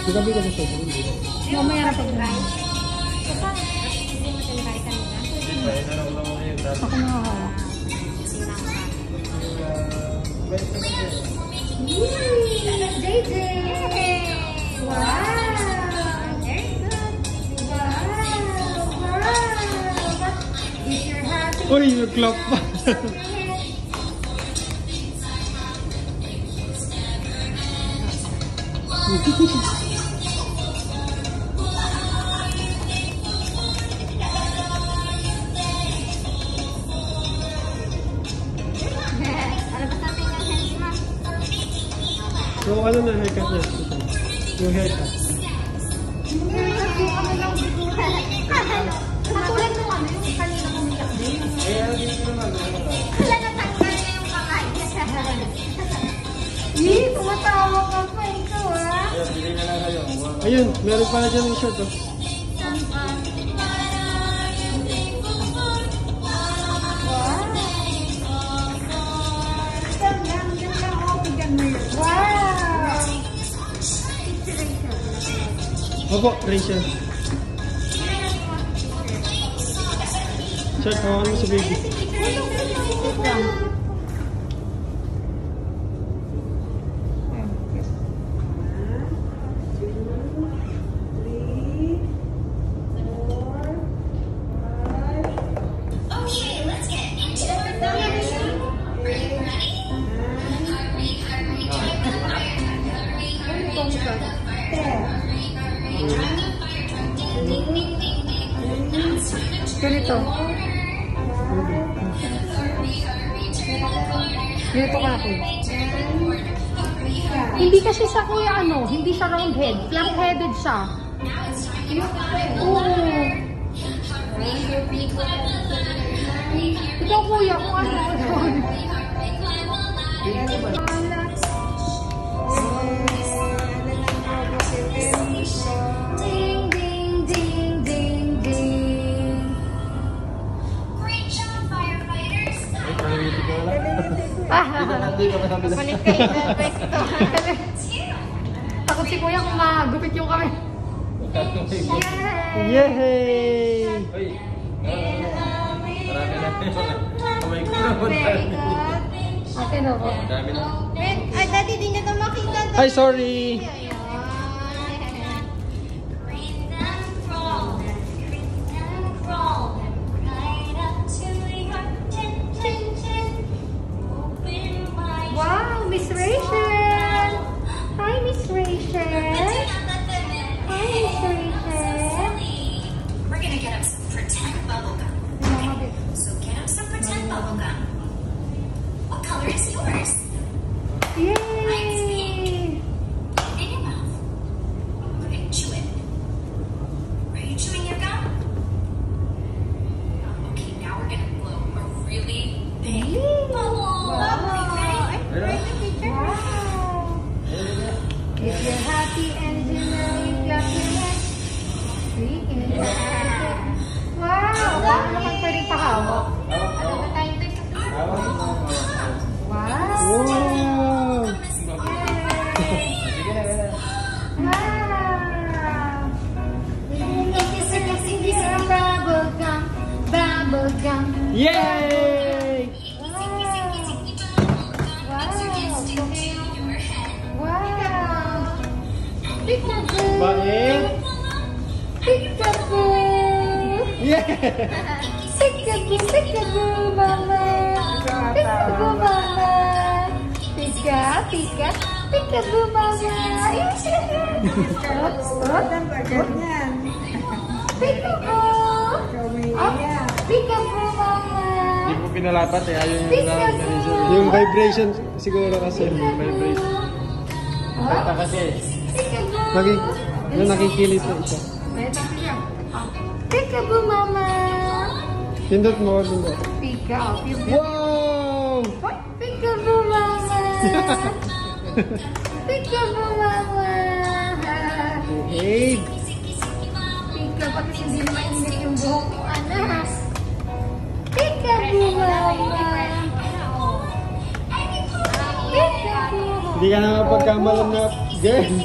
Gabi ka sa Mamaya na pag-dry. Ako nakakawak. JJ! Wow! Very good. Wow! If you're happy... Uy, nag-clap pa. So, ano na haircut niya? Yung haircut. Katulad nung ano, yung kanina kumikat din. Wala natanggal na yung kamay. Tumatawa ka pa ikaw ah. Ayun, meron pala dyan yung shirt oh. Opo, Rachel. Shirt, hawakan mo sa baby. Ganito. Ganito ka ako. Hindi kasi siya kuya ano, hindi siya round head. Flat headed siya. Oo. Ikaw kuya, kung ano. Ding, ding, ding, ding, ding. Great job, firefighters! Balik kayo. Takot si kuya kung magupit yung kami. Yay! Ate na po. Ay, daddy, di na ito makita. Ay, sorry! Wow, Miss Rachel! Hi, Miss Rachel! Hi, Miss Rachel! We're gonna get him some pretend bubble gum. So get him some pretend bubble gum. What color is yours? Yay! In your mouth. Okay, chew it. Are you chewing your gum? Okay, now we're gonna blow a really big bubble. Wow! If you're happy and you know you got your hands free in the wow! Paano naman pwedeng pakawak? Ano ba tayo dito? Wow! Wow! Wow! This is bubble gum, bubble gum. Yay! Wow! Peekaboo! Bae! Peekaboo! Yeah! Peekaboo! Peekaboo, mama! Peekaboo, mama! Pika, pika, peekaboo, mama! Peekaboo! Peekaboo, mama! Hindi mo pinalapat eh, ayaw yung Yung vibration siguro kasi. vibration. Kata kasi. Nakikilit na isa. Peekaboo, mama! Pindot mo, pindot. Pika, Wow! peekaboo, mama! Peekaboo, mama! Hey! Pika, pati hindi na mainit yung buhok ko, anak. Peekaboo, mama! Peekaboo! Hindi ka na mapagkamalan na girl.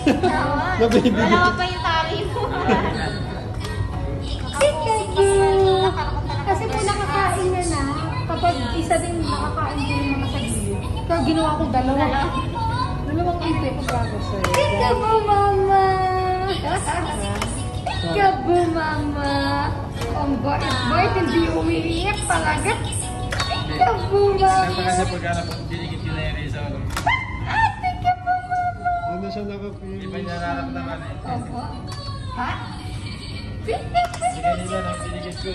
Na baby. Wala pa yung tali mo. Peekaboo! Kasi po nakakain na na. Kapag isa din nakakain din yung mga sarili. Kaya ginawa ko dalawang ipe ko bago sa'yo. Peekaboo, mama! Peekaboo, mama! Ang bait hindi umiiyak talaga. Peekaboo, Saan pa mama! kasi pagkala po, dinigit yun na yung isa. Peekaboo, mama! Ano siya nakapili? Iba niya nararamdaman eh. Opo. Ha? Kasi kanina nang dinigit ko.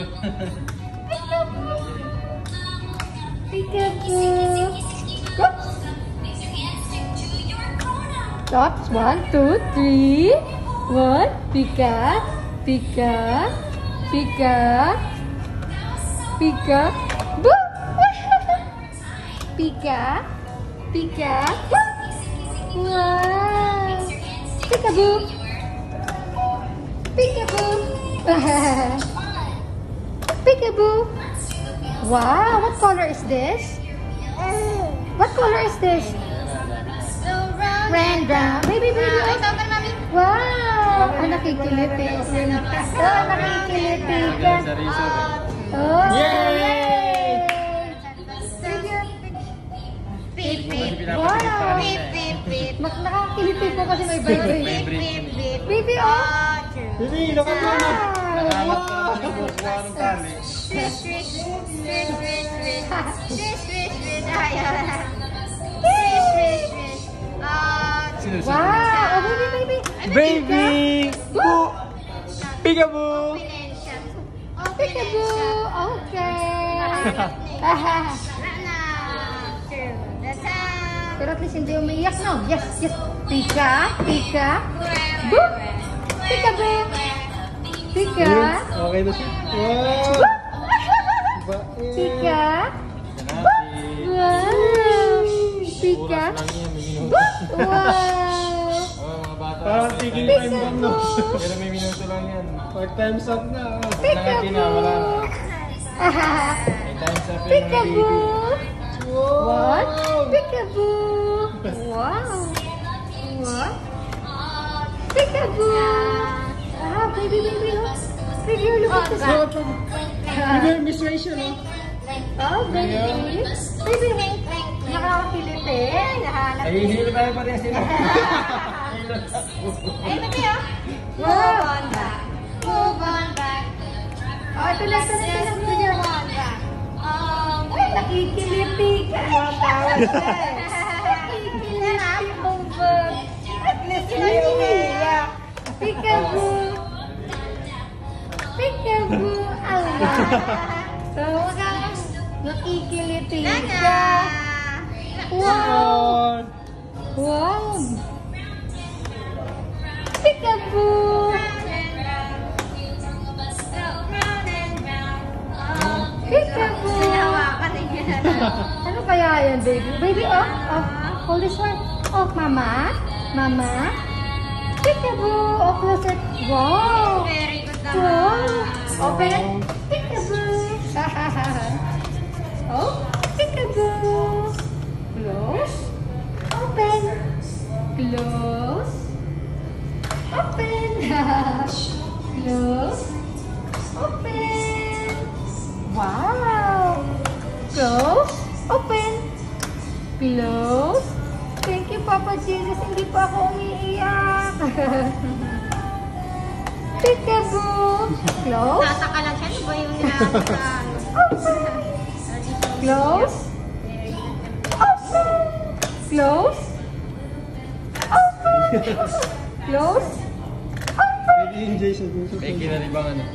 Peekaboo! Oops! Dots, 1, 2, 3. 1, Pika, Pika, Pika, Pika, Boo! Pika, Pika, wow! Peekaboo! Peekaboo! Peekaboo! Wow, what color is this? What color is this? Random. Baby. Wow! Ang nakikiliti. Oh, nakikiliti ka. Sa riso. Oh, Yay! Wow! Nakakiliti po kasi may vibration. Baby, oh! Baby, lakan mo na. Nakahanap ko naman yung bukuha ng tali. Sinusunod. Wow! Oh, baby! Baby! Boo! Peekaboo! Peekaboo! Okay! Pero at least hindi umiiyak, no? Yes! Pika! Boo! Peekaboo! Pika! Ayun, okay na siya. Wow! Pika! Ganun, si Wow! Pika! oras lang yan, may minuto. Wow! Oh, mga bata. Parang tigil time bomb, no? Pero may minuto lang yan. Pag time's up na. Nangati na, wala na. May time's up yan mga baby. Peekaboo! What? Wow! Peekaboo! Wow! What? Peekaboo! Ah, baby, oh. Baby, look at this. Baby, Miss Rachel, oh. Oh, baby. Baby, nakakakiliti. Nahanap. Ay, hindi na tayo pareha sila. Ay, baby, oh. Move on back. Oh, ito na. Move on back. Ay, nakikiliti ka. Nakikiliti ang bag. At least sila yung iiyak. Peekaboo. Allah. So, nakikiliti ka. Wow. Peekaboo. Ano kaya yan, baby? Baby, hold this one. Oh, mama. Peekaboo. Oh, close it. Wow. Wow. Open. Peekaboo. Oh, peekaboo. Close. Open. Close. Open. Close. Open. Wow. Close. Open. Close. Thank you, Papa Jesus. Hindi pa ako umiiyak. Peekaboo. Close. Tataka lang siya. Ano ba yung hinahawakan? Open. Close. Open. Close. Open. Close. Open. Baby, enjoy sa gusto. May kinalibangan eh.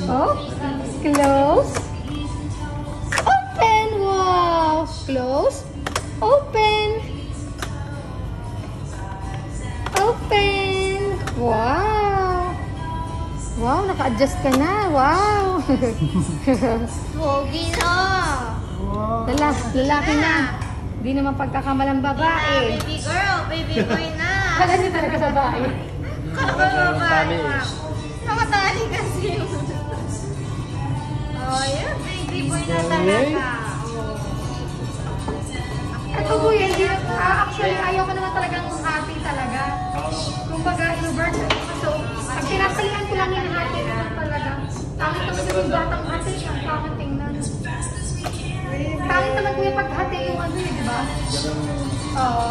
Oh. Close. Open. Wow. Close. Open. Open. Wow. Wow, naka-adjust ka na. Wow. Pogi na. Lalaki na. Hindi naman pagkakamalang babae. Baby girl, baby boy na. Kala niyo talaga sa babae. Kala Tali. Nakatali kasi. Oh, yeah, baby boy na talaga. Ito po yan. Actually, ayaw ko naman talaga bird. So, pag tinatalian ko lang yung hati naman talaga. Pangit naman yung batang hati. Ang pangit tingnan. Pangit naman kuya pag hati yung ano yun, di ba? Oo.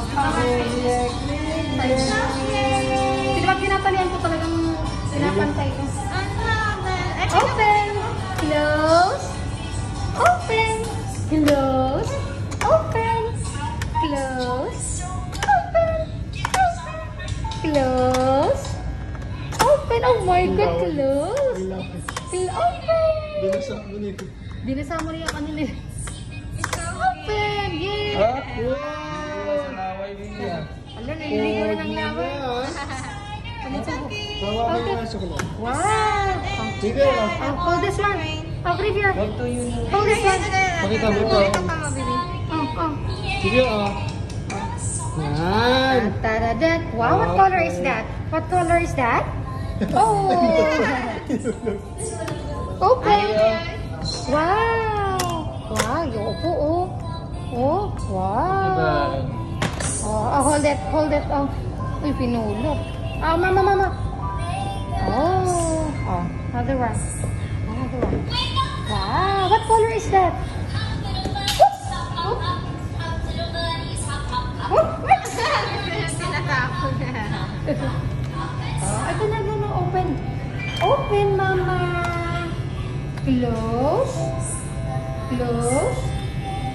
Kasi pag tinatalian ko talagang pinapantay ko. Open! Close! Open! Close! Open! Close! Open! Close! Open! Oh my God! Close! Open! Binasa mo rin yung kanila eh. Open! Yay! Laway din niya. Alam, naliligo na ng laway. Wow! Sige. Hold this one. Oh, Revere. Huwag to yun. Hold this one. Pakita mo ito. Sige, oh. Yan. Taradat. Wow, what color is that? What color is that? Oh! Open! Wow! Wow, yupo, oh. Oh, wow. Oh, hold it, oh. Uy, pinulok. Oh, mama. Oh, another one. Wow, what color is that? Ito na, open. Open, mama. Close.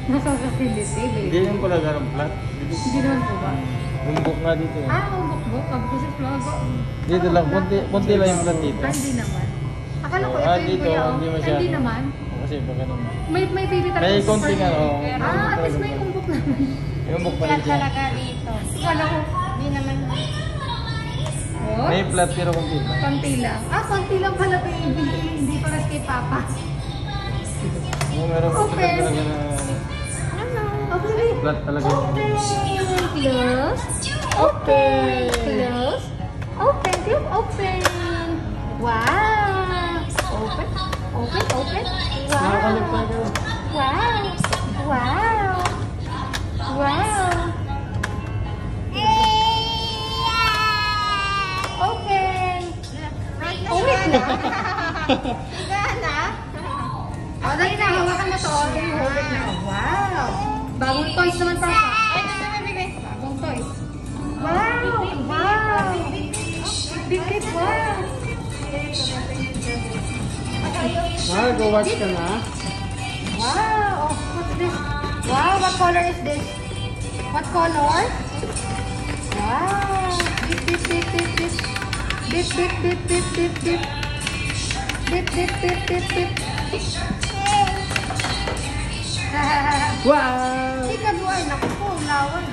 Nasasakility, baby. Hindi yung pala ganang flat. Hindi naman po ba? Bumbok nga dito eh. Umbok. Kasi vlog. Dito lang, konti lang yung flat dito. Hindi naman. Akala ko ito yung Dito, kuya. hindi masyado. Hindi naman. Kasi pag ganun. May baby talaga. May konting ano. At least may umbok naman. Yung bumbok pa rin siya. Talaga dito. Akala ko. Hindi naman. Oh, May flat pero konti lang. konti lang. Konti lang pala baby. Hindi para kay Papa. Meron po Open. talaga na Okay. flat talaga. Open. Close. Open. Close. Open. Click open. Wow. Open. Wow. Wow. Open. Ulit na. Gana? Dali na. Hawakan mo to. Ulit na. Wow. Bagong toys naman pa. Bagong toys. Wow. Big wow. Go watch ka na. Wow. What's this? Wow. What color is this? What color? Wow. Beep. Wow! Ika buhay. Naku po. Lawan.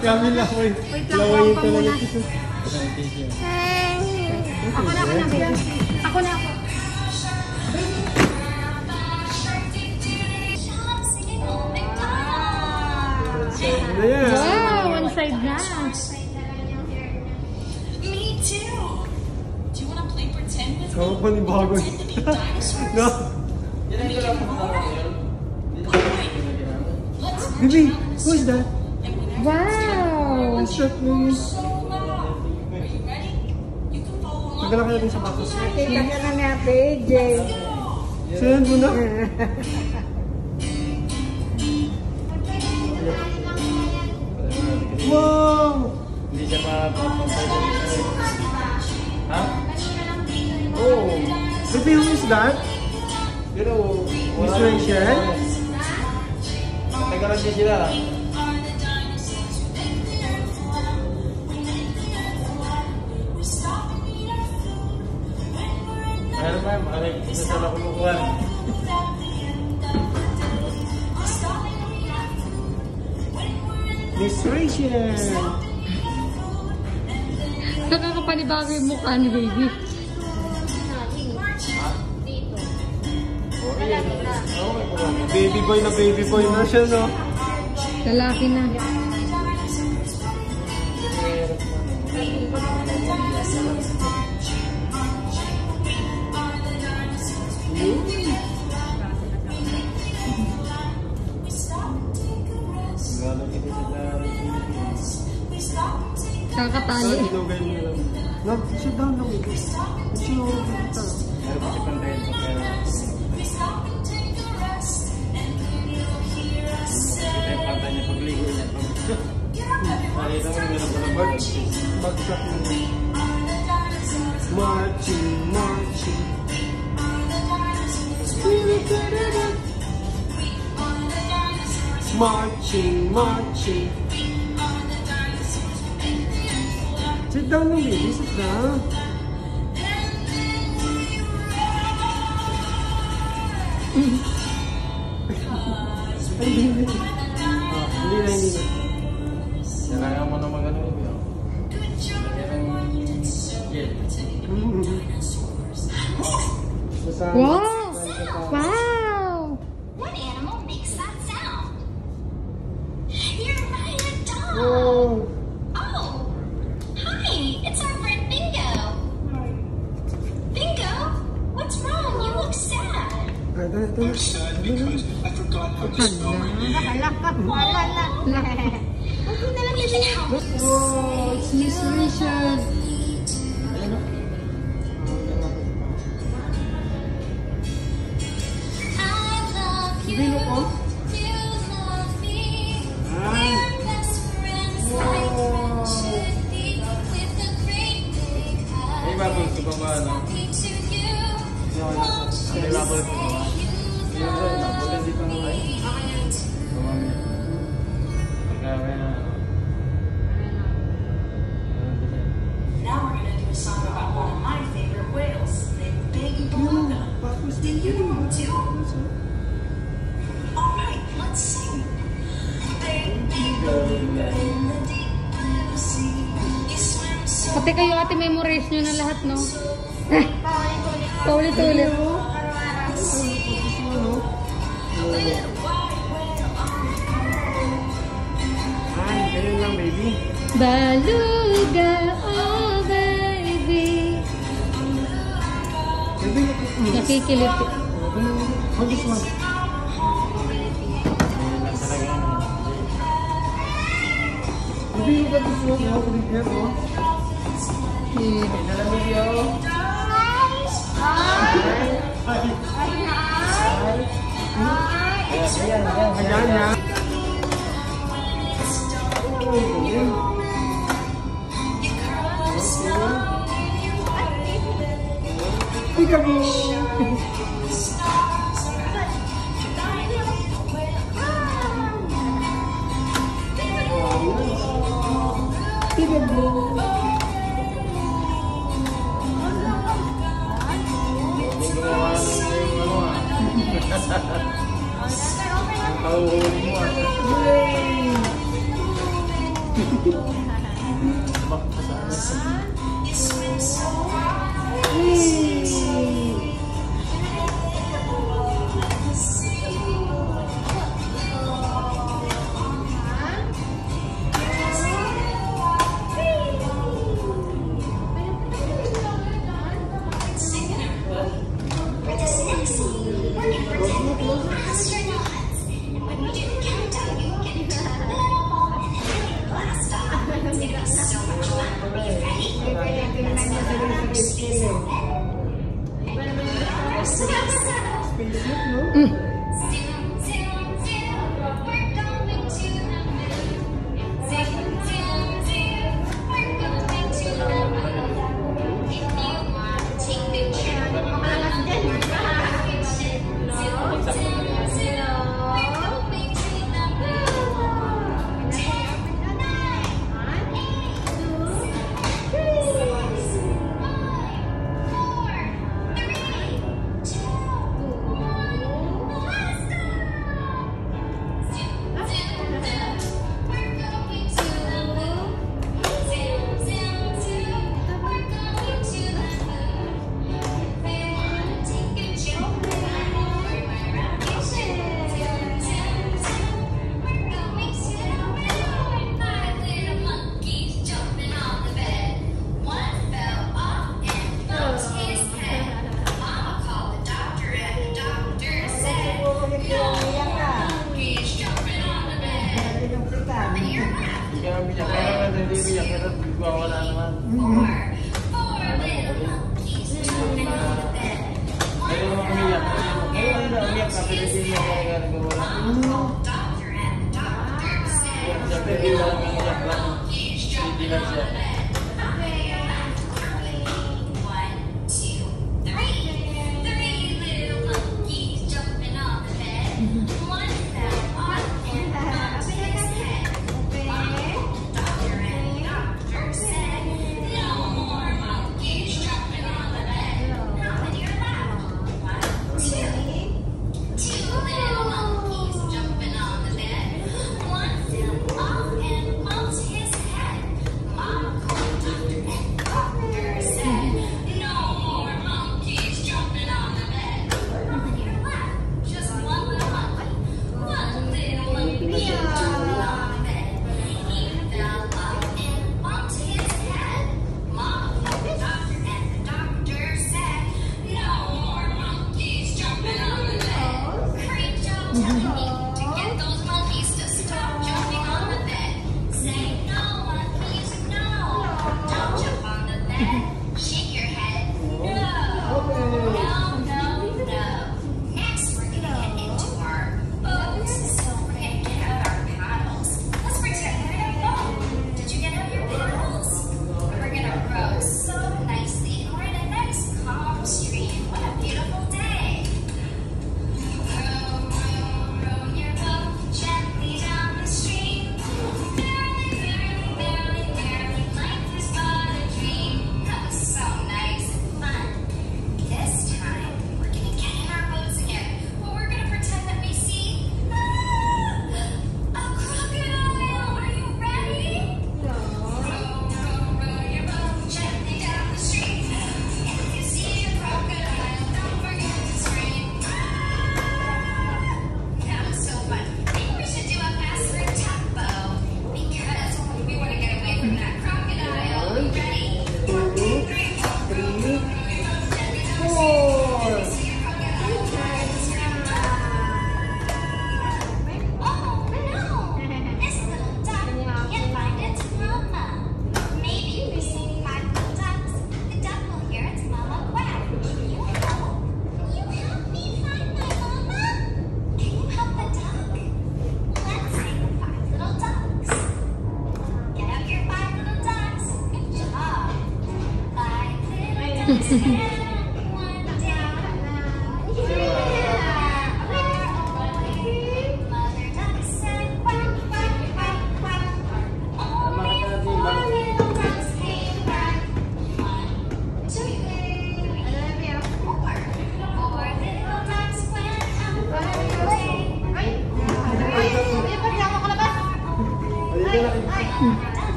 Kami laway. Wait lang, Laway kuha pa talaga. muna. Ako na, baby. Ako na. Ano yan? Wow, one side na. Me too. Do you want to play pretend with me? Ako pa ni Bago. No? Baby, who is that? Wow. What's that movie? Magdala ka na rin sa patos. Kita ka na niya, PJ. Saan mo na? Wow! Hindi siya mapapantay. Ha? Oh! Baby, who is that? Pero Miss Rachel? Tagalan din sila. Meron ba? Isa sa nakulukuhan. Miss Rachel! Nakakapanibago yung mukha ni baby. Baby boy na siya, no? Lalaki na. Galing ito sila. Kakatali. Ginugay mo lang. No, sit down lang. Sinuro ko dito. Pero kasi pantayin sa pera. Ito yung pantay niya pagligo niya. Nakita mo yung meron pa ng bird. Bagsak mo. Marching, marching. Marching, marching. Sit down lang, baby. Sit down. Hindi na. Kailangan mo na mag-ano yun. Lagyan ng gel. Wow! Wow! What animal makes that sound? You're right, a dog. Oh. Oh, hi, it's our friend Bingo. Bingo, what's wrong? You look sad. I'm sad because I forgot how to spell my name. We can help. Oh, it's Miss Richard. I love you. Bino ko? You love me. We're best friends like friends should be. With a great big May hug. bubbles ka pa ba, no? Me to you. Won't you May bubbles ka say ba? you Yung sir, love napunta dito ng ay. me? Tumami. Pagka may na. Now we're gonna do a song about one of my favorite whales, the Big Beluga. Did you know him too? All right, let's sing. Big Beluga in the deep blue sea. You swim so Pati kayo ate memorize nyo na lahat, no? Paulit-ulit. with a white whale on the cover. Ay, ganyan lang, baby. Beluga, oh baby. Baby, Nakikilip. hold this one. Baby, look at this one. How can you get one? Ayan, yan. Hindi gumawa ng yung ano ah. Yung pauhuli mo ah. Bakit sa You swim so high. We're the sexy, working pretend astronauts. And when we do the countdown, you get a little ball and then you blast off. It's gonna be so much fun. Are you ready? Let's go on our space Zoom, zoom, zoom. We're going to the moon. Zoom, zoom, zoom. We're going to the moon. If you want to take a picture, we're vacation. Zoom, zoom, zoom. We're going to the moon. 10, 9, 8, 7, 6, 5, 4, 3, 2, 1. Wala naman. Ayaw naman umiyak. Ayaw na umiyak ka, pero hindi niya kaya nagawala. Siyempre, di lang umiyak lang. Hindi lang siya.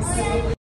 Ay,